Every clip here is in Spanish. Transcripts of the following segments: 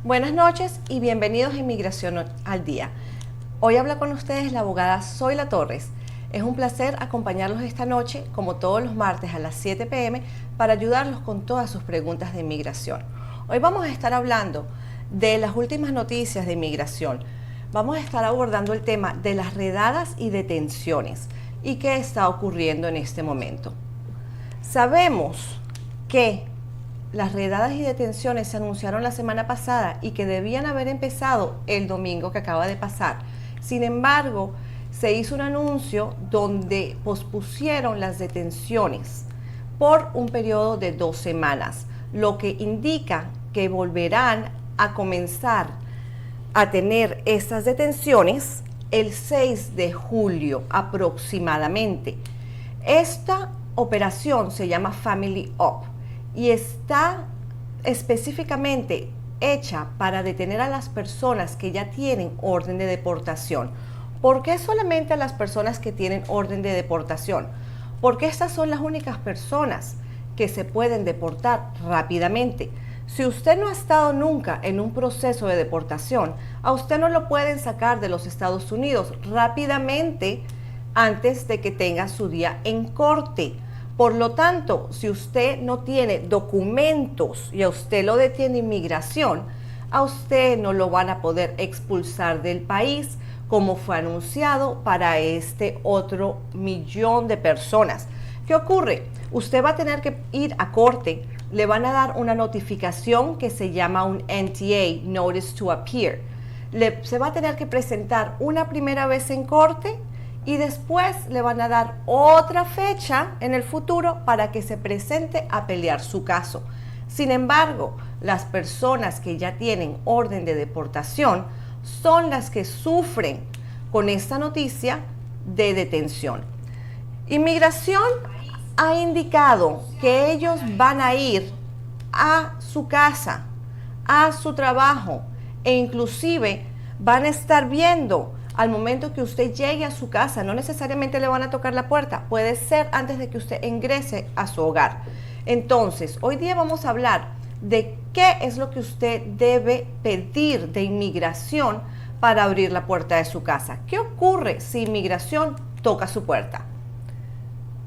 Buenas noches y bienvenidos a Inmigración al Día. Hoy habla con ustedes la abogada Zoila Torres. Es un placer acompañarlos esta noche, como todos los martes a las 7 p.m, para ayudarlos con todas sus preguntas de inmigración. Hoy vamos a estar hablando de las últimas noticias de inmigración. Vamos a estar abordando el tema de las redadas y detenciones y qué está ocurriendo en este momento. Sabemos que las redadas y detenciones se anunciaron la semana pasada y que debían haber empezado el domingo que acaba de pasar. Sin embargo, se hizo un anuncio donde pospusieron las detenciones por un periodo de 2 semanas, lo que indica que volverán a comenzar a tener estas detenciones el 6 de julio aproximadamente. Esta operación se llama Family Up y está específicamente hecha para detener a las personas que ya tienen orden de deportación. ¿Por qué solamente a las personas que tienen orden de deportación? Porque estas son las únicas personas que se pueden deportar rápidamente. Si usted no ha estado nunca en un proceso de deportación, a usted no lo pueden sacar de los Estados Unidos rápidamente antes de que tenga su día en corte. Por lo tanto, si usted no tiene documentos y a usted lo detiene inmigración, a usted no lo van a poder expulsar del país como fue anunciado para este otro millón de personas. ¿Qué ocurre? Usted va a tener que ir a corte, le van a dar una notificación que se llama un NTA, Notice to Appear. Se va a tener que presentar una primera vez en corte y después le van a dar otra fecha en el futuro para que se presente a pelear su caso. Sin embargo, las personas que ya tienen orden de deportación son las que sufren con esta noticia de detención. Inmigración ha indicado que ellos van a ir a su casa, a su trabajo e inclusive van a estar viendo al momento que usted llegue a su casa. No necesariamente le van a tocar la puerta, puede ser antes de que usted ingrese a su hogar. Entonces, hoy día vamos a hablar de qué es lo que usted debe pedir de inmigración para abrir la puerta de su casa. ¿Qué ocurre si inmigración toca su puerta?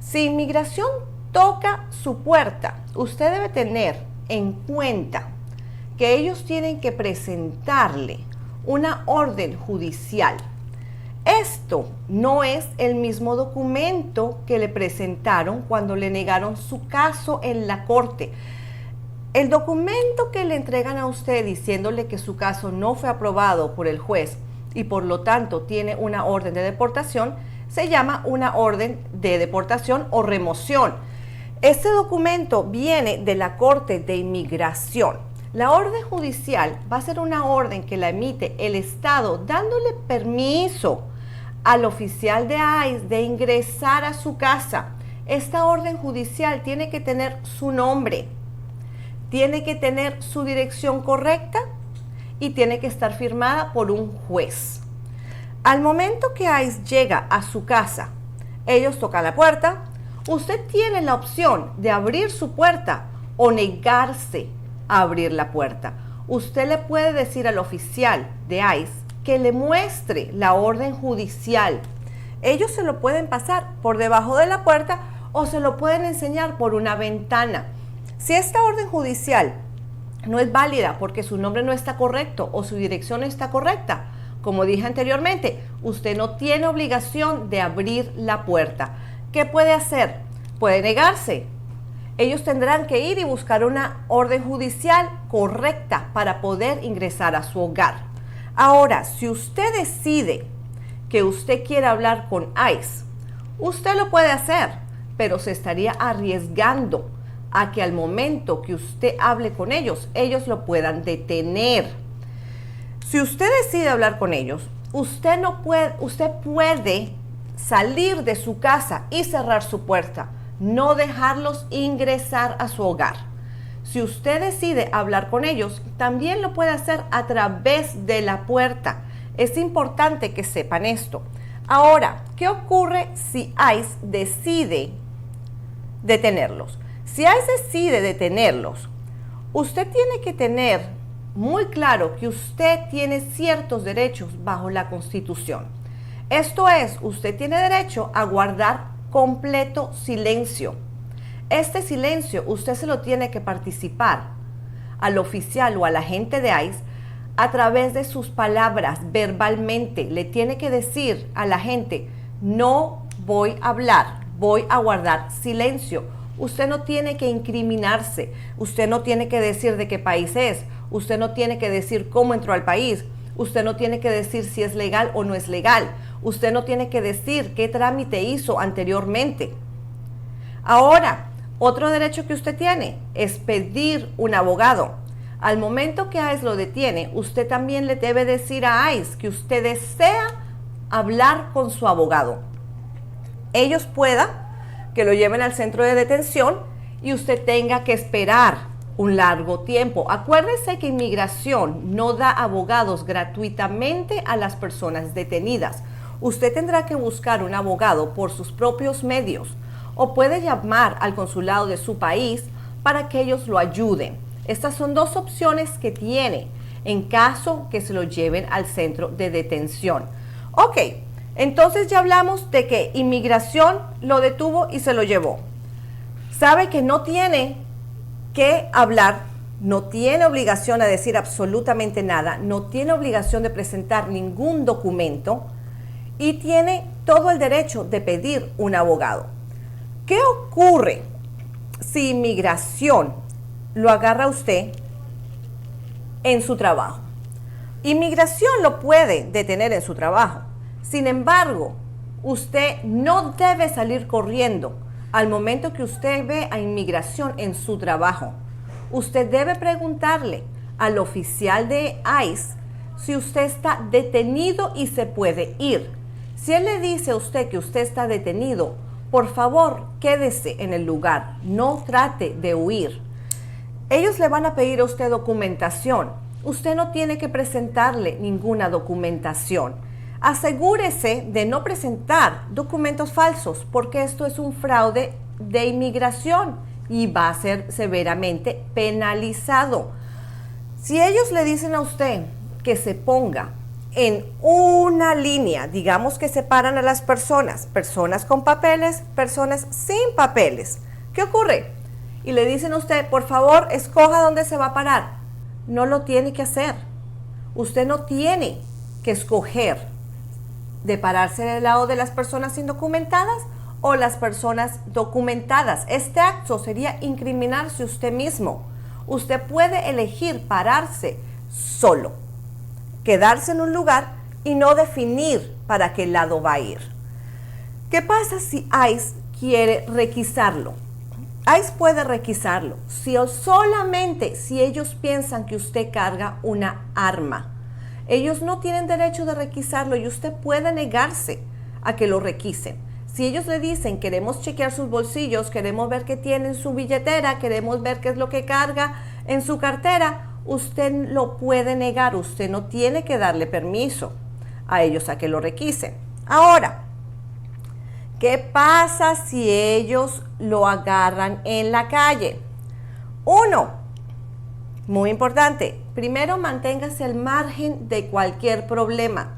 Si inmigración toca su puerta, usted debe tener en cuenta que ellos tienen que presentarle una orden judicial. Esto no es el mismo documento que le presentaron cuando le negaron su caso en la corte. El documento que le entregan a usted diciéndole que su caso no fue aprobado por el juez y por lo tanto tiene una orden de deportación, se llama una orden de deportación o remoción. Este documento viene de la Corte de Inmigración. La orden judicial va a ser una orden que la emite el Estado dándole permiso al oficial de ICE de ingresar a su casa. Esta orden judicial tiene que tener su nombre, tiene que tener su dirección correcta y tiene que estar firmada por un juez. Al momento que ICE llega a su casa, ellos tocan la puerta, usted tiene la opción de abrir su puerta o negarse a abrir la puerta. Usted le puede decir al oficial de ICE que le muestre la orden judicial. Ellos se lo pueden pasar por debajo de la puerta o se lo pueden enseñar por una ventana. Si esta orden judicial no es válida porque su nombre no está correcto o su dirección no está correcta, como dije anteriormente, usted no tiene obligación de abrir la puerta. ¿Qué puede hacer? Puede negarse. Ellos tendrán que ir y buscar una orden judicial correcta para poder ingresar a su hogar. Ahora, si usted decide que usted quiere hablar con ICE, usted lo puede hacer, pero se estaría arriesgando a que al momento que usted hable con ellos, ellos lo puedan detener. Si usted decide hablar con ellos, usted puede salir de su casa y cerrar su puerta, no dejarlos ingresar a su hogar. Si usted decide hablar con ellos, también lo puede hacer a través de la puerta. Es importante que sepan esto. Ahora, ¿qué ocurre si ICE decide detenerlos? Si ICE decide detenerlos, usted tiene que tener muy claro que usted tiene ciertos derechos bajo la Constitución. Esto es, usted tiene derecho a guardar completo silencio. Este silencio usted se lo tiene que participar al oficial o al agente de ICE a través de sus palabras, verbalmente. Le tiene que decir a la gente, no voy a hablar, voy a guardar silencio. Usted no tiene que incriminarse, usted no tiene que decir de qué país es, usted no tiene que decir cómo entró al país, usted no tiene que decir si es legal o no es legal, usted no tiene que decir qué trámite hizo anteriormente. Ahora, otro derecho que usted tiene es pedir un abogado. Al momento que ICE lo detiene, usted también le debe decir a ICE que usted desea hablar con su abogado. Ellos puedan que lo lleven al centro de detención y usted tenga que esperar un largo tiempo. Acuérdese que inmigración no da abogados gratuitamente a las personas detenidas. Usted tendrá que buscar un abogado por sus propios medios o puede llamar al consulado de su país para que ellos lo ayuden. Estas son dos opciones que tiene en caso que se lo lleven al centro de detención. Ok, entonces ya hablamos de que inmigración lo detuvo y se lo llevó. Sabe que no tiene que hablar, no tiene obligación a decir absolutamente nada, no tiene obligación de presentar ningún documento y tiene todo el derecho de pedir un abogado. ¿Qué ocurre si inmigración lo agarra a usted en su trabajo? Inmigración lo puede detener en su trabajo. Sin embargo, usted no debe salir corriendo al momento que usted ve a inmigración en su trabajo. Usted debe preguntarle al oficial de ICE si usted está detenido y se puede ir. Si él le dice a usted que usted está detenido, por favor, quédese en el lugar, no trate de huir. Ellos le van a pedir a usted documentación. Usted no tiene que presentarle ninguna documentación. Asegúrese de no presentar documentos falsos, porque esto es un fraude de inmigración y va a ser severamente penalizado. Si ellos le dicen a usted que se ponga en una línea, digamos que separan a las personas, personas con papeles, personas sin papeles, ¿qué ocurre? Y le dicen a usted, por favor, escoja dónde se va a parar. No lo tiene que hacer. Usted no tiene que escoger de pararse del lado de las personas indocumentadas o las personas documentadas. Este acto sería incriminarse usted mismo. Usted puede elegir pararse solo, quedarse en un lugar y no definir para qué lado va a ir. ¿Qué pasa si ICE quiere requisarlo? ICE puede requisarlo solamente si ellos piensan que usted carga una arma. Ellos no tienen derecho de requisarlo y usted puede negarse a que lo requisen. Si ellos le dicen, queremos chequear sus bolsillos, queremos ver qué tiene en su billetera, queremos ver qué es lo que carga en su cartera, usted lo puede negar. Usted no tiene que darle permiso a ellos a que lo requisen. Ahora, ¿qué pasa si ellos lo agarran en la calle? Uno, muy importante, primero manténgase al margen de cualquier problema.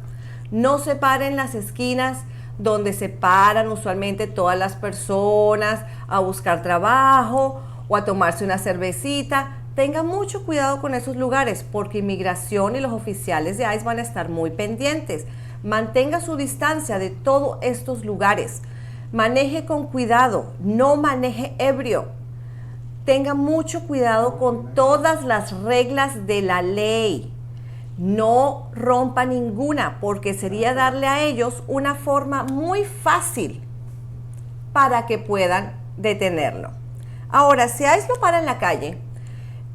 No se pare en las esquinas donde se paran usualmente todas las personas a buscar trabajo o a tomarse una cervecita. Tenga mucho cuidado con esos lugares porque inmigración y los oficiales de ICE van a estar muy pendientes. Mantenga su distancia de todos estos lugares. Maneje con cuidado, no maneje ebrio. Tenga mucho cuidado con todas las reglas de la ley. No rompa ninguna porque sería darle a ellos una forma muy fácil para que puedan detenerlo. Ahora, si ICE lo para en la calle,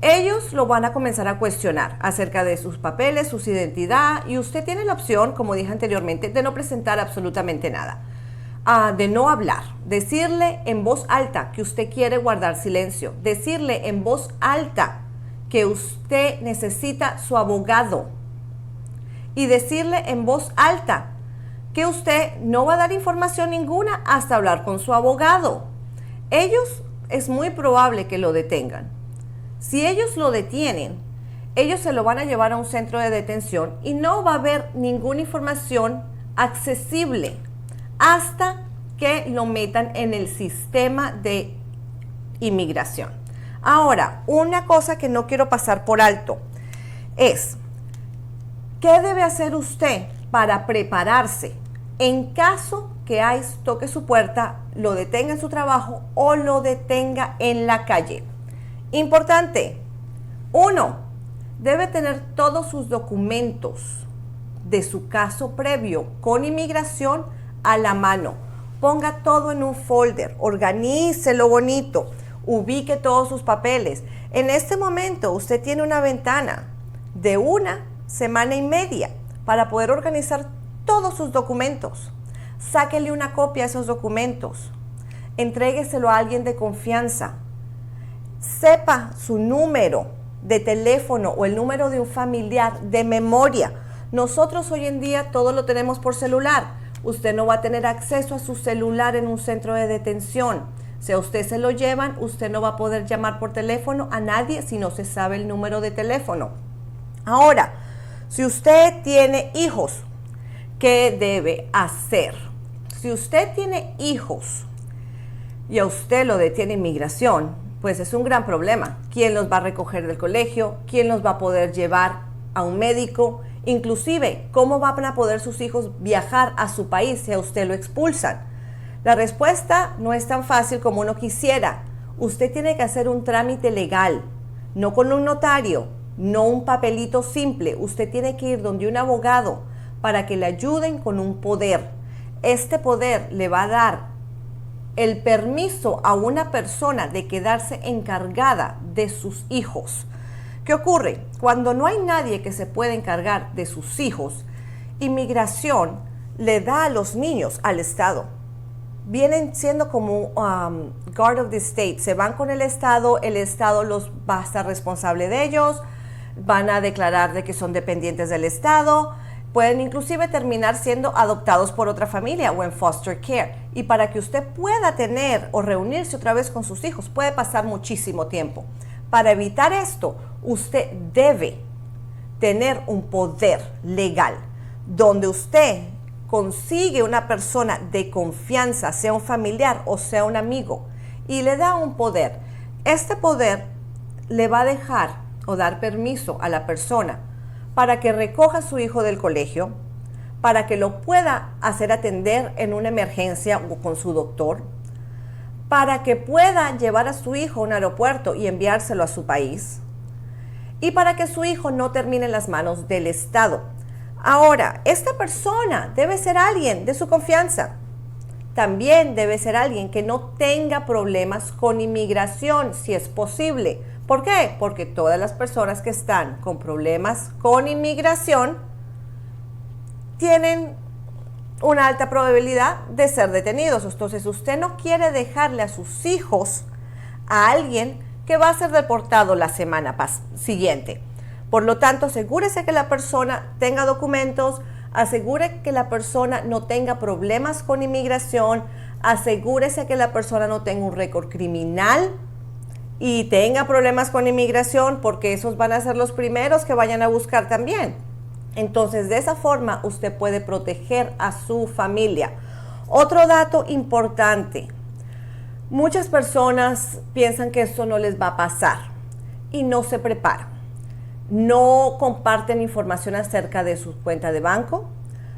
ellos lo van a comenzar a cuestionar acerca de sus papeles, su identidad, y usted tiene la opción, como dije anteriormente, de no presentar absolutamente nada, de no hablar, decirle en voz alta que usted quiere guardar silencio, decirle en voz alta que usted necesita su abogado y decirle en voz alta que usted no va a dar información ninguna hasta hablar con su abogado. Ellos es muy probable que lo detengan. Si ellos lo detienen, ellos se lo van a llevar a un centro de detención y no va a haber ninguna información accesible hasta que lo metan en el sistema de inmigración. Ahora, una cosa que no quiero pasar por alto es, ¿qué debe hacer usted para prepararse en caso que ICE toque su puerta, lo detenga en su trabajo o lo detenga en la calle? Importante, 1, debe tener todos sus documentos de su caso previo con inmigración a la mano. Ponga todo en un folder, organícelo bonito, ubique todos sus papeles. En este momento usted tiene una ventana de 1 semana y media para poder organizar todos sus documentos. Sáquele una copia a esos documentos, entrégueselo a alguien de confianza, sepa su número de teléfono o el número de un familiar de memoria. Nosotros hoy en día todo lo tenemos por celular. Usted no va a tener acceso a su celular en un centro de detención. Si a usted se lo llevan, usted no va a poder llamar por teléfono a nadie si no se sabe el número de teléfono. Ahora, si usted tiene hijos, ¿qué debe hacer? Si usted tiene hijos y a usted lo detiene inmigración, pues es un gran problema. ¿Quién los va a recoger del colegio? ¿Quién los va a poder llevar a un médico? Inclusive, ¿cómo van a poder sus hijos viajar a su país si a usted lo expulsan? La respuesta no es tan fácil como uno quisiera. Usted tiene que hacer un trámite legal, no con un notario, no un papelito simple. Usted tiene que ir donde un abogado para que le ayuden con un poder. Este poder le va a dar el permiso a una persona de quedarse encargada de sus hijos. ¿Qué ocurre? Cuando no hay nadie que se pueda encargar de sus hijos, inmigración le da a los niños al Estado. Vienen siendo como guard of the state. Se van con el Estado los va a estar responsable de ellos, van a declarar de que son dependientes del Estado, pueden inclusive terminar siendo adoptados por otra familia o en foster care. Y para que usted pueda tener o reunirse otra vez con sus hijos, puede pasar muchísimo tiempo. Para evitar esto, usted debe tener un poder legal donde usted consigue una persona de confianza, sea un familiar o sea un amigo, y le da un poder. Este poder le va a dejar o dar permiso a la persona para que recoja a su hijo del colegio, para que lo pueda hacer atender en una emergencia o con su doctor, para que pueda llevar a su hijo a un aeropuerto y enviárselo a su país, y para que su hijo no termine en las manos del Estado. Ahora, esta persona debe ser alguien de su confianza. También debe ser alguien que no tenga problemas con inmigración, si es posible. ¿Por qué? Porque todas las personas que están con problemas con inmigración tienen una alta probabilidad de ser detenidos. Entonces, usted no quiere dejarle a sus hijos a alguien que va a ser deportado la semana siguiente. Por lo tanto, asegúrese que la persona tenga documentos, asegure que la persona no tenga problemas con inmigración, asegúrese que la persona no tenga un récord criminal y tenga problemas con inmigración, porque esos van a ser los primeros que vayan a buscar también. Entonces, de esa forma, usted puede proteger a su familia. Otro dato importante. Muchas personas piensan que esto no les va a pasar y no se preparan. No comparten información acerca de su cuenta de banco,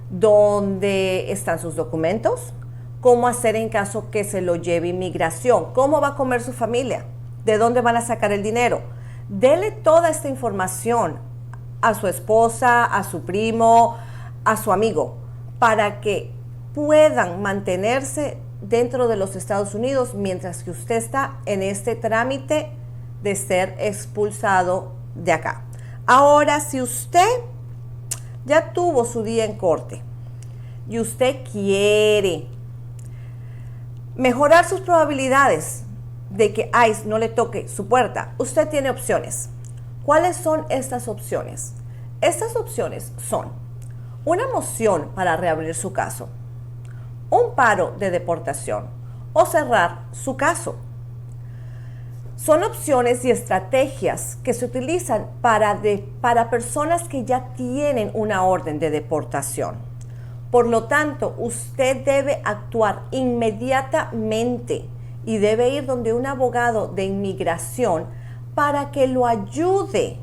dónde están sus documentos, cómo hacer en caso que se lo lleve inmigración, cómo va a comer su familia, de dónde van a sacar el dinero. Dele toda esta información a su esposa, a su primo, a su amigo, para que puedan mantenerse dentro de los Estados Unidos mientras que usted está en este trámite de ser expulsado de acá. Ahora, si usted ya tuvo su día en corte y usted quiere mejorar sus probabilidades de que ICE no le toque su puerta, usted tiene opciones. ¿Cuáles son estas opciones? Estas opciones son una moción para reabrir su caso, un paro de deportación o cerrar su caso. Son opciones y estrategias que se utilizan para personas que ya tienen una orden de deportación. Por lo tanto, usted debe actuar inmediatamente y debe ir donde un abogado de inmigración para que lo ayude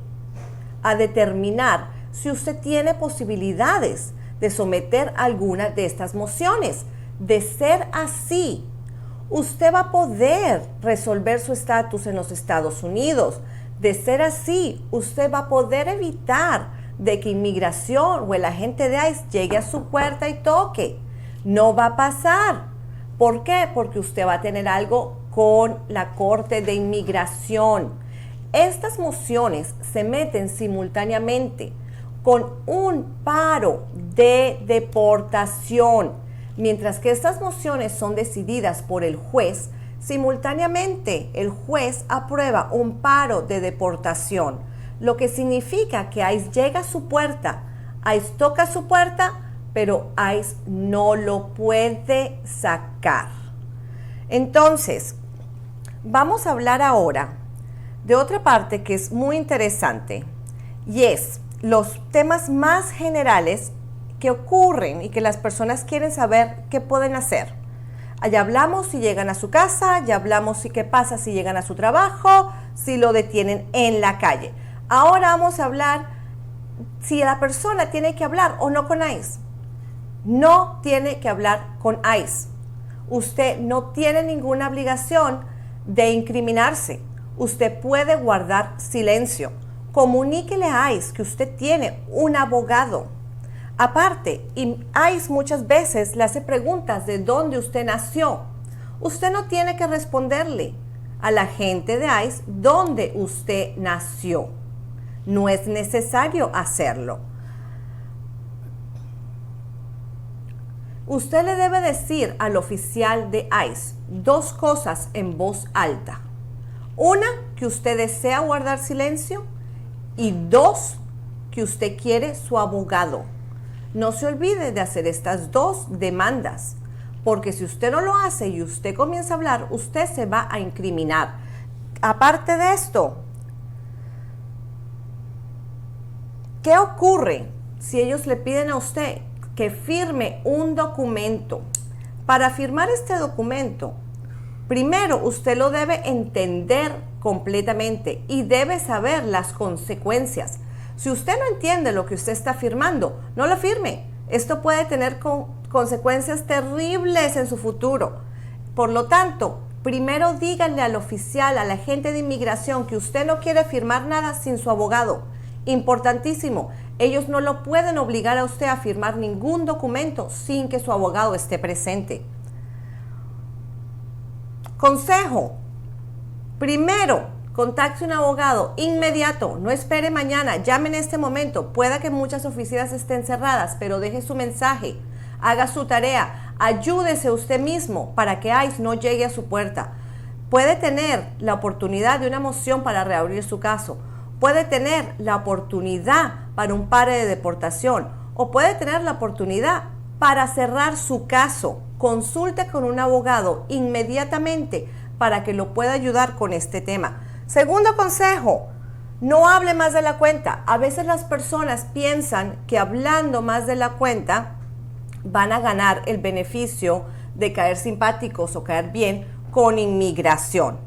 a determinar si usted tiene posibilidades de someter alguna de estas mociones. De ser así, usted va a poder resolver su estatus en los Estados Unidos. De ser así, usted va a poder evitar de que inmigración o el agente de ICE llegue a su puerta y toque. No va a pasar. ¿Por qué? Porque usted va a tener algo con la Corte de Inmigración. Estas mociones se meten simultáneamente con un paro de deportación. Mientras que estas mociones son decididas por el juez, simultáneamente el juez aprueba un paro de deportación, lo que significa que ICE llega a su puerta, ICE toca su puerta, pero ICE no lo puede sacar. Entonces, vamos a hablar ahora de otra parte que es muy interesante, y es los temas más generales que ocurren y que las personas quieren saber qué pueden hacer. Ya hablamos si llegan a su casa, ya hablamos si qué pasa si llegan a su trabajo, si lo detienen en la calle. Ahora vamos a hablar si la persona tiene que hablar o no con ICE. No tiene que hablar con ICE. Usted no tiene ninguna obligación de incriminarse. Usted puede guardar silencio. Comuníquele a ICE que usted tiene un abogado. Aparte, ICE muchas veces le hace preguntas de dónde usted nació. Usted no tiene que responderle a la gente de ICE dónde usted nació. No es necesario hacerlo. Usted le debe decir al oficial de ICE dos cosas en voz alta. Una, que usted desea guardar silencio, y dos, que usted quiere su abogado. No se olvide de hacer estas dos demandas, porque si usted no lo hace y usted comienza a hablar, usted se va a incriminar. Aparte de esto, ¿qué ocurre si ellos le piden a usted que firme un documento? Para firmar este documento, primero usted lo debe entender completamente y debe saber las consecuencias. Si usted no entiende lo que usted está firmando, no lo firme. Esto puede tener consecuencias terribles en su futuro. Por lo tanto, primero díganle al oficial, al agente de inmigración, que usted no quiere firmar nada sin su abogado. Importantísimo. Ellos no lo pueden obligar a usted a firmar ningún documento sin que su abogado esté presente. Consejo. Primero, contacte a un abogado inmediato, no espere mañana, llame en este momento. Pueda que muchas oficinas estén cerradas, pero deje su mensaje, haga su tarea, ayúdese usted mismo para que ICE no llegue a su puerta. Puede tener la oportunidad de una moción para reabrir su caso, puede tener la oportunidad para un paro de deportación o puede tener la oportunidad para cerrar su caso. Consulte con un abogado inmediatamente para que lo pueda ayudar con este tema. Segundo consejo, no hable más de la cuenta. A veces las personas piensan que hablando más de la cuenta van a ganar el beneficio de caer simpáticos o caer bien con inmigración.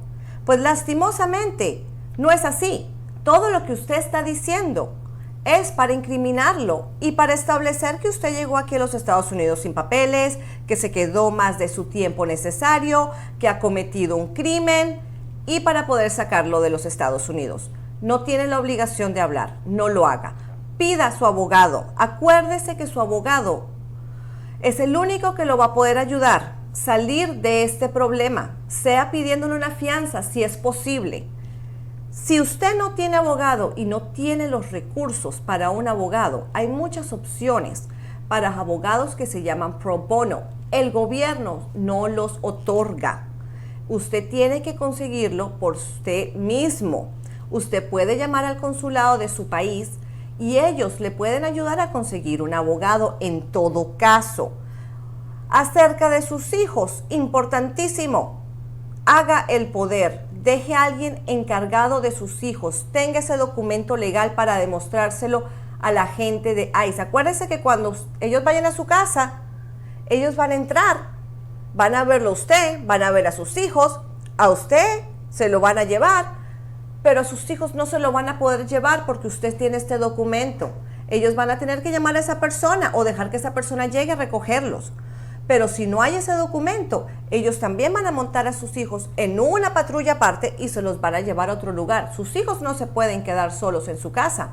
Pues lastimosamente no es así. Todo lo que usted está diciendo es para incriminarlo y para establecer que usted llegó aquí a los Estados Unidos sin papeles, que se quedó más de su tiempo necesario, que ha cometido un crimen y para poder sacarlo de los Estados Unidos. No tiene la obligación de hablar, no lo haga. Pida a su abogado. Acuérdese que su abogado es el único que lo va a poder ayudar a salir de este problema, sea pidiéndole una fianza si es posible. Si usted no tiene abogado y no tiene los recursos para un abogado, hay muchas opciones para abogados que se llaman pro bono. El gobierno no los otorga. Usted tiene que conseguirlo por usted mismo. Usted puede llamar al consulado de su país y ellos le pueden ayudar a conseguir un abogado en todo caso. Acerca de sus hijos, importantísimo, haga el poder deje a alguien encargado de sus hijos, tenga ese documento legal para demostrárselo a la gente de ICE. Acuérdense que cuando ellos vayan a su casa, ellos van a entrar, van a verlo a usted, van a ver a sus hijos, a usted se lo van a llevar, pero a sus hijos no se lo van a poder llevar porque usted tiene este documento. Ellos van a tener que llamar a esa persona o dejar que esa persona llegue a recogerlos. Pero si no hay ese documento, ellos también van a montar a sus hijos en una patrulla aparte y se los van a llevar a otro lugar. Sus hijos no se pueden quedar solos en su casa.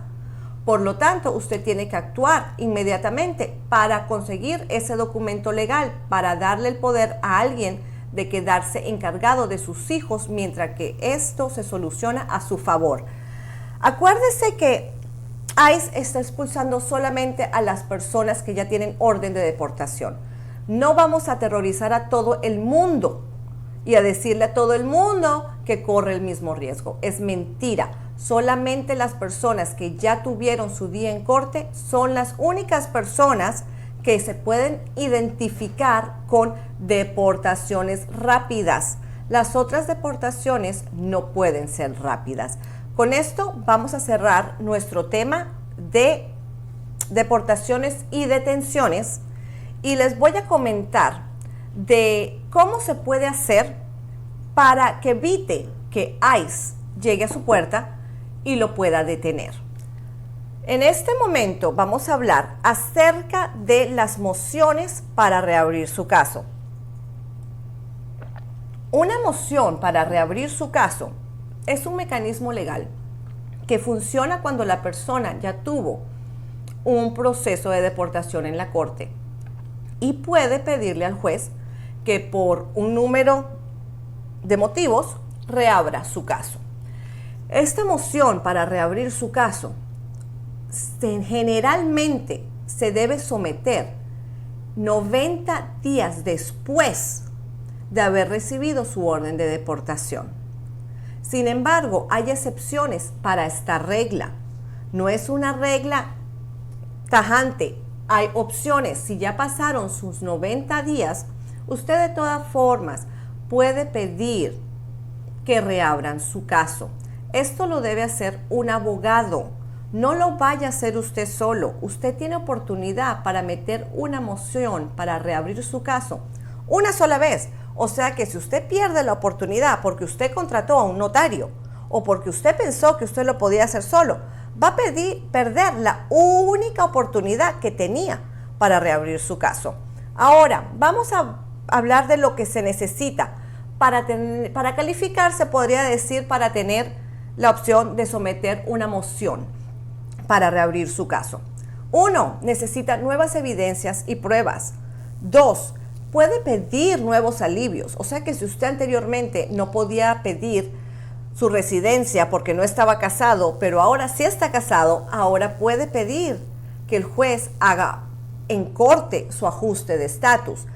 Por lo tanto, usted tiene que actuar inmediatamente para conseguir ese documento legal, para darle el poder a alguien de quedarse encargado de sus hijos mientras que esto se soluciona a su favor. Acuérdese que ICE está expulsando solamente a las personas que ya tienen orden de deportación. No vamos a aterrorizar a todo el mundo y a decirle a todo el mundo que corre el mismo riesgo. Es mentira. Solamente las personas que ya tuvieron su día en corte son las únicas personas que se pueden identificar con deportaciones rápidas. Las otras deportaciones no pueden ser rápidas. Con esto vamos a cerrar nuestro tema de deportaciones y detenciones y les voy a comentar de cómo se puede hacer para que evite que ICE llegue a su puerta y lo pueda detener. En este momento vamos a hablar acerca de las mociones para reabrir su caso. Una moción para reabrir su caso es un mecanismo legal que funciona cuando la persona ya tuvo un proceso de deportación en la corte y puede pedirle al juez que por un número de motivos reabra su caso. Esta moción para reabrir su caso generalmente se debe someter 90 días después de haber recibido su orden de deportación. Sin embargo, hay excepciones para esta regla. No es una regla tajante. Hay opciones. Si ya pasaron sus 90 días, usted de todas formas puede pedir que reabran su caso. Esto lo debe hacer un abogado. No lo vaya a hacer usted solo. Usted tiene oportunidad para meter una moción para reabrir su caso una sola vez. O sea que si usted pierde la oportunidad porque usted contrató a un notario o porque usted pensó que usted lo podía hacer solo, va a perder la única oportunidad que tenía para reabrir su caso. Ahora, vamos a hablar de lo que se necesita para calificar, se podría decir, para tener la opción de someter una moción para reabrir su caso. 1. Necesita nuevas evidencias y pruebas. 2. Puede pedir nuevos alivios. O sea que si usted anteriormente no podía pedir su residencia porque no estaba casado, pero ahora sí está casado, ahora puede pedir que el juez haga en corte su ajuste de estatus.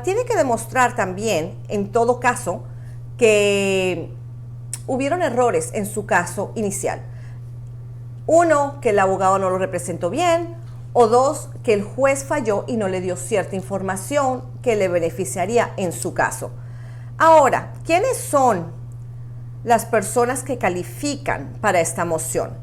Tiene que demostrar también, en todo caso, que hubieron errores en su caso inicial. 1, que el abogado no lo representó bien, o 2, que el juez falló y no le dio cierta información que le beneficiaría en su caso. Ahora, ¿quiénes son las personas que califican para esta moción?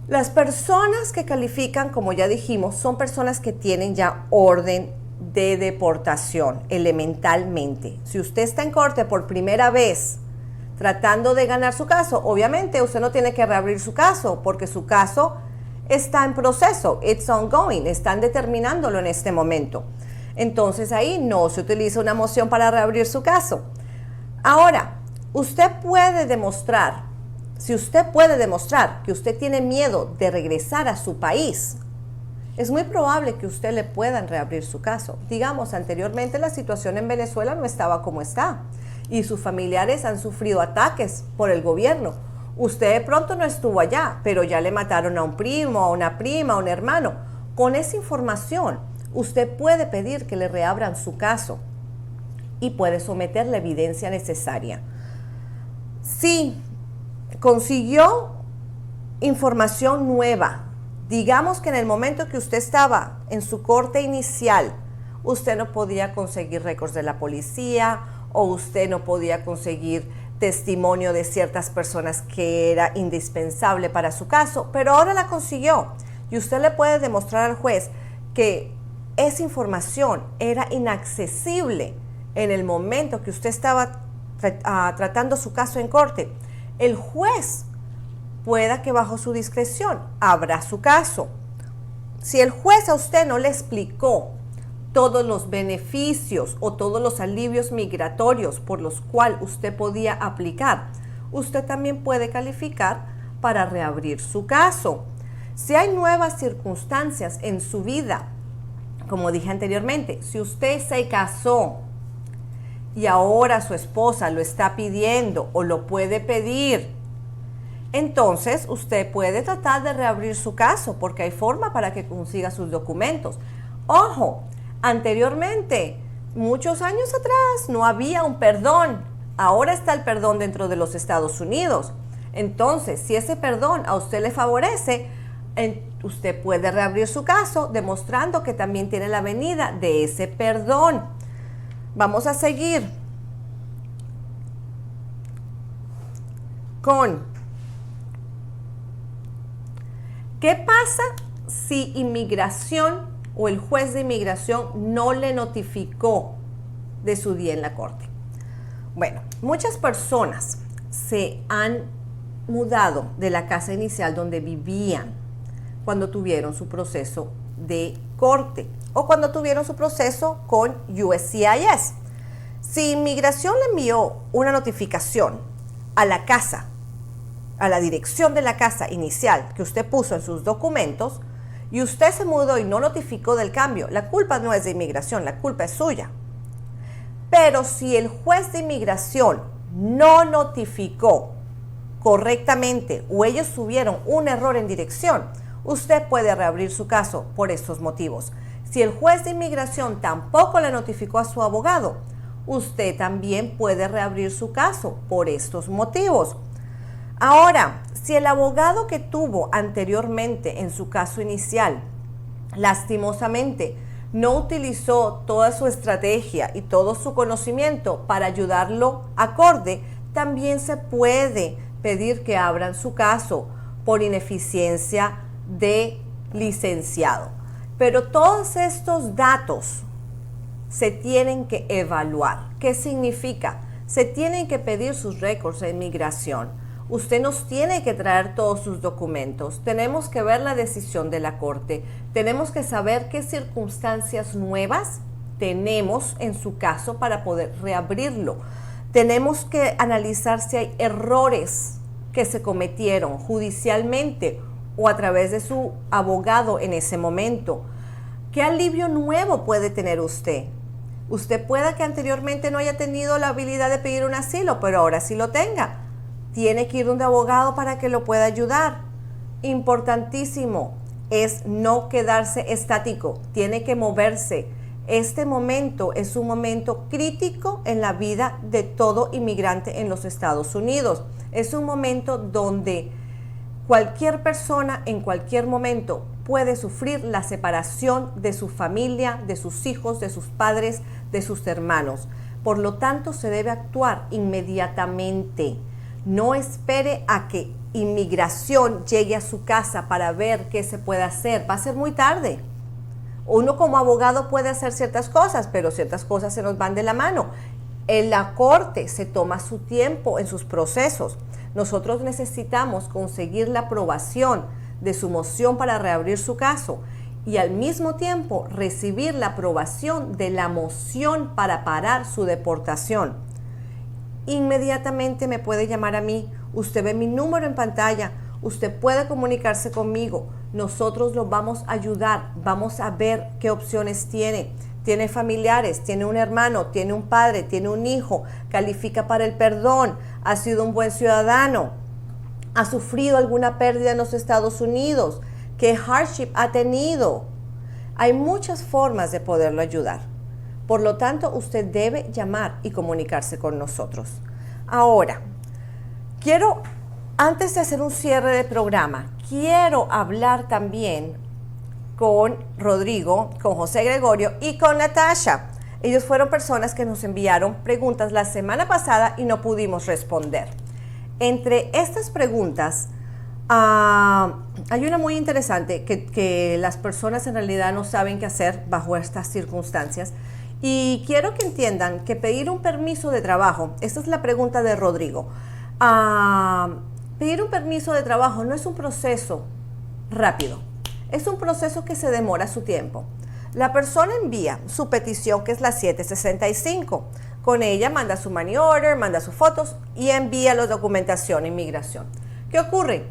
Las personas que califican, como ya dijimos, son personas que tienen ya orden de deportación elementalmente. Si usted está en corte por primera vez tratando de ganar su caso, obviamente usted no tiene que reabrir su caso porque su caso está en proceso, it's ongoing, están determinándolo en este momento. Entonces ahí no se utiliza una moción para reabrir su caso. Ahora, usted puede demostrar, si usted puede demostrar que usted tiene miedo de regresar a su país, es muy probable que usted le puedan reabrir su caso. Digamos, anteriormente la situación en Venezuela no estaba como está y sus familiares han sufrido ataques por el gobierno. Usted de pronto no estuvo allá, pero ya le mataron a un primo, a una prima, a un hermano. Con esa información, usted puede pedir que le reabran su caso y puede someter la evidencia necesaria. Si consiguió información nueva, digamos que en el momento que usted estaba en su corte inicial, usted no podía conseguir récords de la policía o usted no podía conseguir testimonio de ciertas personas que era indispensable para su caso, pero ahora la consiguió y usted le puede demostrar al juez que esa información era inaccesible en el momento que usted estaba tratando su caso en corte. El juez pueda que bajo su discreción abra su caso. Si el juez a usted no le explicó todos los beneficios o todos los alivios migratorios por los cuales usted podía aplicar, usted también puede calificar para reabrir su caso. Si hay nuevas circunstancias en su vida, como dije anteriormente, si usted se casó y ahora su esposa lo está pidiendo o lo puede pedir, entonces usted puede tratar de reabrir su caso porque hay forma para que consiga sus documentos. Ojo, anteriormente, muchos años atrás, no había un perdón. Ahora está el perdón dentro de los Estados Unidos. Entonces, si ese perdón a usted le favorece, usted puede reabrir su caso demostrando que también tiene la venida de ese perdón. Vamos a seguir con ¿qué pasa si inmigración o el juez de inmigración no le notificó de su día en la corte? Bueno, muchas personas se han mudado de la casa inicial donde vivían cuando tuvieron su proceso de corte o cuando tuvieron su proceso con USCIS. Si inmigración le envió una notificación a la casa, a la dirección de la casa inicial que usted puso en sus documentos, y usted se mudó y no notificó del cambio, la culpa no es de inmigración, la culpa es suya. Pero si el juez de inmigración no notificó correctamente o ellos tuvieron un error en dirección, usted puede reabrir su caso por estos motivos. Si el juez de inmigración tampoco le notificó a su abogado, usted también puede reabrir su caso por estos motivos. Ahora, si el abogado que tuvo anteriormente en su caso inicial, lastimosamente, no utilizó toda su estrategia y todo su conocimiento para ayudarlo acorde, también se puede pedir que abran su caso por ineficiencia de licenciado. Pero todos estos datos se tienen que evaluar. ¿Qué significa? Se tienen que pedir sus récords de inmigración. Usted nos tiene que traer todos sus documentos. Tenemos que ver la decisión de la corte. Tenemos que saber qué circunstancias nuevas tenemos en su caso para poder reabrirlo. Tenemos que analizar si hay errores que se cometieron judicialmente o a través de su abogado en ese momento. ¿Qué alivio nuevo puede tener usted? Usted pueda que anteriormente no haya tenido la habilidad de pedir un asilo, pero ahora sí lo tenga. Tiene que ir a un abogado para que lo pueda ayudar. Importantísimo es no quedarse estático, tiene que moverse. Este momento es un momento crítico en la vida de todo inmigrante en los Estados Unidos. Es un momento donde cualquier persona en cualquier momento puede sufrir la separación de su familia, de sus hijos, de sus padres, de sus hermanos. Por lo tanto, se debe actuar inmediatamente. No espere a que inmigración llegue a su casa para ver qué se puede hacer. Va a ser muy tarde. Uno como abogado puede hacer ciertas cosas, pero ciertas cosas se nos van de la mano. En la corte se toma su tiempo en sus procesos. Nosotros necesitamos conseguir la aprobación de su moción para reabrir su caso y al mismo tiempo recibir la aprobación de la moción para parar su deportación. Inmediatamente me puede llamar a mí. Usted ve mi número en pantalla. Usted puede comunicarse conmigo. Nosotros lo vamos a ayudar. Vamos a ver qué opciones tiene. Tiene familiares, tiene un hermano, tiene un padre, tiene un hijo, califica para el perdón, ha sido un buen ciudadano, ha sufrido alguna pérdida en los Estados Unidos, qué hardship ha tenido. Hay muchas formas de poderlo ayudar. Por lo tanto, usted debe llamar y comunicarse con nosotros. Ahora, antes de hacer un cierre de programa, quiero hablar también con Rodrigo, con José Gregorio y con Natasha. Ellos fueron personas que nos enviaron preguntas la semana pasada y no pudimos responder. Entre estas preguntas, hay una muy interesante que las personas en realidad no saben qué hacer bajo estas circunstancias. Y quiero que entiendan que pedir un permiso de trabajo, esta es la pregunta de Rodrigo, pedir un permiso de trabajo no es un proceso rápido, es un proceso que se demora su tiempo. La persona envía su petición, que es la 765. Con ella manda su money order, manda sus fotos y envía la documentación a inmigración. ¿Qué ocurre?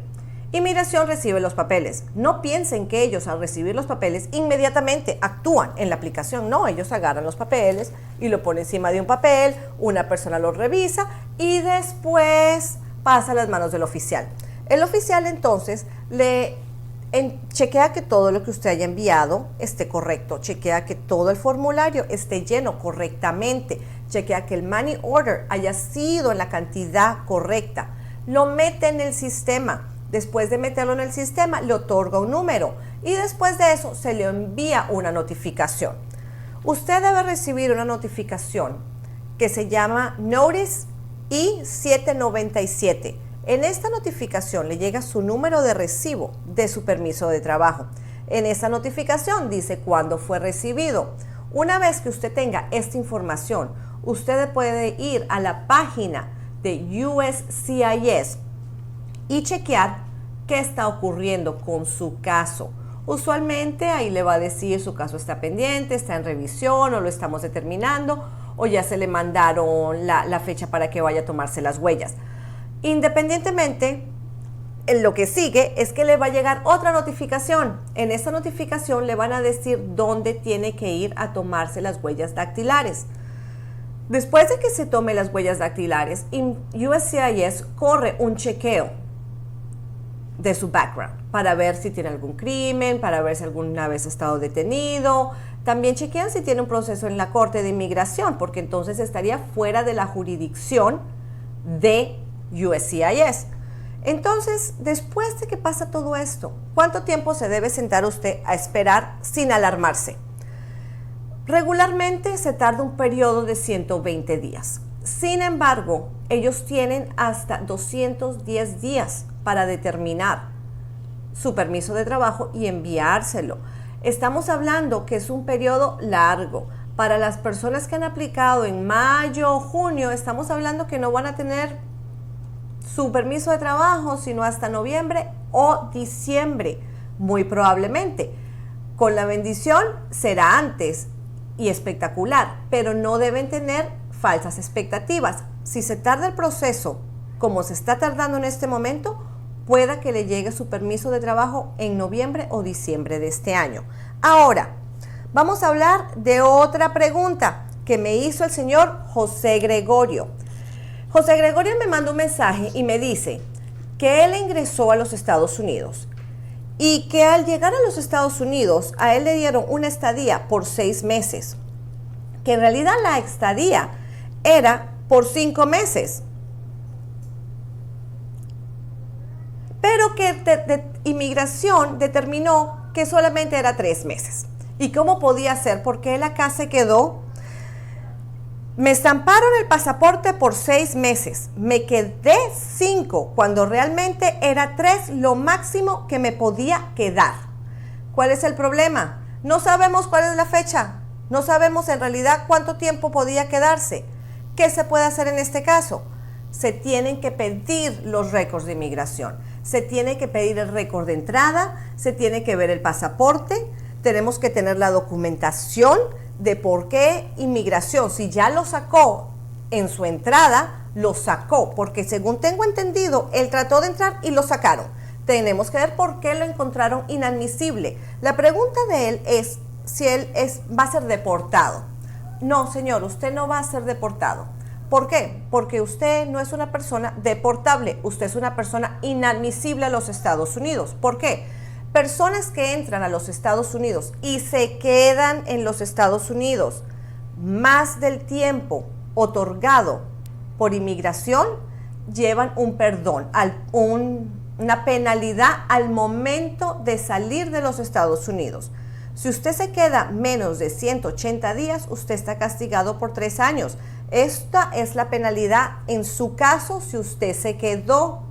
Inmigración recibe los papeles. No piensen que ellos al recibir los papeles inmediatamente actúan en la aplicación. No, ellos agarran los papeles y lo ponen encima de un papel, una persona los revisa y después pasa a las manos del oficial. El oficial entonces chequea que todo lo que usted haya enviado esté correcto, chequea que todo el formulario esté lleno correctamente, chequea que el money order haya sido en la cantidad correcta, lo mete en el sistema. Después de meterlo en el sistema, le otorga un número y después de eso se le envía una notificación. Usted debe recibir una notificación que se llama Notice I-797. En esta notificación le llega su número de recibo de su permiso de trabajo. En esa notificación dice cuándo fue recibido. Una vez que usted tenga esta información, usted puede ir a la página de USCIS y chequear qué está ocurriendo con su caso. Usualmente ahí le va a decir su caso está pendiente, está en revisión o lo estamos determinando o ya se le mandaron la fecha para que vaya a tomarse las huellas. Independientemente, lo que sigue es que le va a llegar otra notificación. En esa notificación le van a decir dónde tiene que ir a tomarse las huellas dactilares. Después de que se tome las huellas dactilares, USCIS corre un chequeo de su background para ver si tiene algún crimen, para ver si alguna vez ha estado detenido. También chequean si tiene un proceso en la Corte de Inmigración, porque entonces estaría fuera de la jurisdicción de USCIS. Entonces, después de que pasa todo esto, ¿cuánto tiempo se debe sentar usted a esperar sin alarmarse? Regularmente se tarda un periodo de 120 días. Sin embargo, ellos tienen hasta 210 días para determinar su permiso de trabajo y enviárselo. Estamos hablando que es un periodo largo. Para las personas que han aplicado en mayo o junio, estamos hablando que no van a tener su permiso de trabajo sino hasta noviembre o diciembre, muy probablemente. Con la bendición será antes y espectacular, pero no deben tener falsas expectativas. Si se tarda el proceso como se está tardando en este momento, pueda que le llegue su permiso de trabajo en noviembre o diciembre de este año. Ahora, vamos a hablar de otra pregunta que me hizo el señor José Gregorio. José Gregorio me mandó un mensaje y me dice que él ingresó a los Estados Unidos y que al llegar a los Estados Unidos a él le dieron una estadía por 6 meses, que en realidad la estadía era por 5 meses, pero que inmigración determinó que solamente era 3 meses. ¿Y cómo podía ser? Porque él acá se quedó. Me estamparon el pasaporte por 6 meses, me quedé 5 cuando realmente era 3 lo máximo que me podía quedar. ¿Cuál es el problema? No sabemos cuál es la fecha, no sabemos en realidad cuánto tiempo podía quedarse. ¿Qué se puede hacer en este caso? Se tienen que pedir los récords de inmigración, se tiene que pedir el récord de entrada, se tiene que ver el pasaporte, tenemos que tener la documentación de por qué inmigración, si ya lo sacó en su entrada, lo sacó, porque según tengo entendido, él trató de entrar y lo sacaron. Tenemos que ver por qué lo encontraron inadmisible. La pregunta de él es si él va a ser deportado. No, señor, usted no va a ser deportado. ¿Por qué? Porque usted no es una persona deportable, usted es una persona inadmisible a los Estados Unidos. ¿Por qué? Personas que entran a los Estados Unidos y se quedan en los Estados Unidos más del tiempo otorgado por inmigración llevan un perdón, una penalidad al momento de salir de los Estados Unidos. Si usted se queda menos de 180 días, usted está castigado por 3 años. Esta es la penalidad en su caso si usted se quedó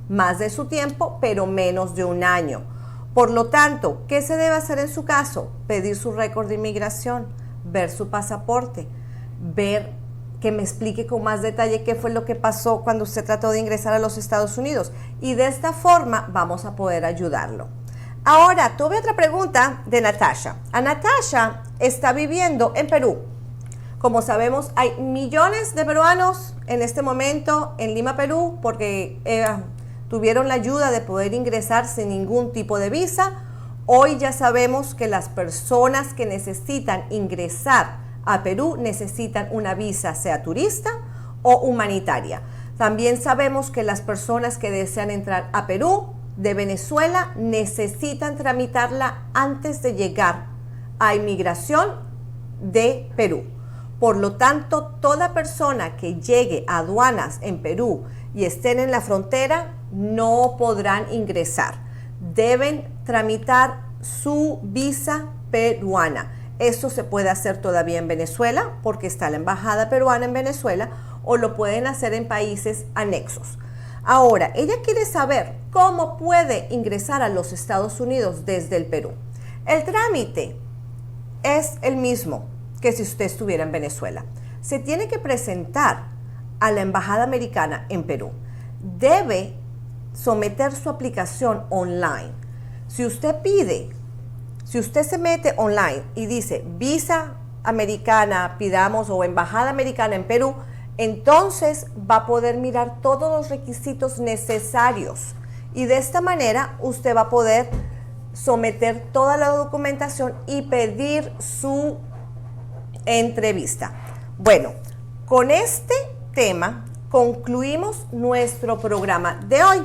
más de su tiempo, pero menos de un año. Por lo tanto, ¿qué se debe hacer en su caso? Pedir su récord de inmigración, ver su pasaporte, ver que me explique con más detalle qué fue lo que pasó cuando usted trató de ingresar a los Estados Unidos. Y de esta forma vamos a poder ayudarlo. Ahora, tuve otra pregunta de Natasha. Natasha está viviendo en Perú. Como sabemos, hay millones de peruanos en este momento en Lima, Perú, porque tuvieron la ayuda de poder ingresar sin ningún tipo de visa. Hoy ya sabemos que las personas que necesitan ingresar a Perú necesitan una visa, sea turista o humanitaria. También sabemos que las personas que desean entrar a Perú de Venezuela necesitan tramitarla antes de llegar a inmigración de Perú. Por lo tanto, toda persona que llegue a aduanas en Perú y estén en la frontera no podrán ingresar. Deben tramitar su visa peruana. Esto se puede hacer todavía en Venezuela porque está la embajada peruana en Venezuela, o lo pueden hacer en países anexos. Ahora, ella quiere saber cómo puede ingresar a los Estados Unidos desde el Perú. El trámite es el mismo que si usted estuviera en Venezuela. Se tiene que presentar a la embajada americana en Perú. Debe someter su aplicación online. Si usted se mete online y dice visa americana, pidamos, o embajada americana en Perú, entonces va a poder mirar todos los requisitos necesarios y de esta manera usted va a poder someter toda la documentación y pedir su entrevista. Bueno, con este tema concluimos nuestro programa de hoy.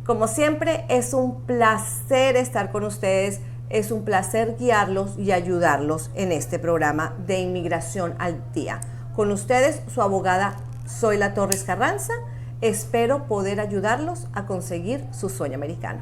Como siempre, es un placer estar con ustedes, es un placer guiarlos y ayudarlos en este programa de Inmigración al Día. Con ustedes, su abogada Zoila Torres Carranza. Espero poder ayudarlos a conseguir su sueño americano.